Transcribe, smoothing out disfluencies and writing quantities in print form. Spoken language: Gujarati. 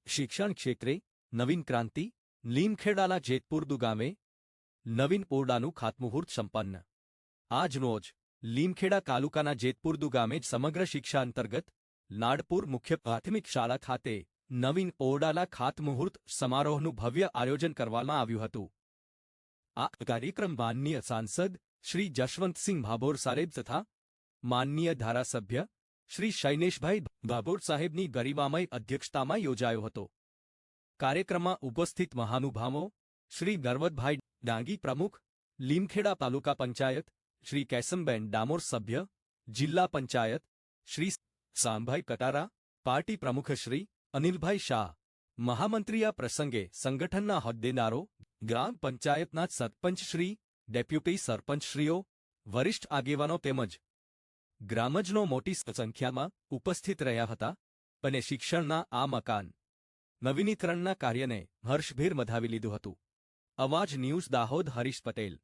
શિક્ષણ ક્ષેત્રે નવીન ક્રાંતિ, લીમખેડાના જેતપુર ગામે નવીન ઓરડાનું ખાતમુહૂર્ત સંપન્ન। આજ રોજ લીમખેડા તાલુકાના જેતપુર ગામે સમગ્ર શિક્ષા અંતર્ગત નાડપુર મુખ્ય પ્રાથમિક શાળા ખાતે નવીન ઓરડાના ખાતમુહૂર્ત સમારોહનું ભવ્ય આયોજન કરવામાં આવ્યું હતું। આ કાર્યક્રમ માનનીય સાંસદ શ્રી જશવંતસિંહ ભાભોર સાહેબ તથા માનનીય ધારાસભ્ય શ્રી શૈલેષભાઈ ભાભોર સાહેબની ગરિમામય અધ્યક્ષતામાં યોજાયો હતો। કાર્યક્રમમાં ઉપસ્થિત મહાનુભાવો શ્રી ગરવતભાઈ ડાંગી પ્રમુખ, લીમખેડા તાલુકા પંચાયત શ્રી કેસમબેન ડામોર સભ્ય, જિલ્લા પંચાયત શ્રી સામભાઈ કટારા, પાર્ટી પ્રમુખ શ્રી અનિલભાઈ શાહ, મહામંત્રી આ પ્રસંગે સંગઠનના હોદ્દેદારો, ગ્રામ પંચાયતના સરપંચશ્રી, ડેપ્યુટી સરપંચશ્રીઓ, વરિષ્ઠ આગેવાનો તેમજ ગ્રામજનો મોટી સંખ્યામાં ઉપસ્થિત રહ્યા હતા અને શિક્ષણના આ મકાન નવીનીકરણના કાર્યને હર્ષભેર વધાવી લીધું હતું। અવાજ ન્યૂઝ દાહોદ, હરીશ પટેલ।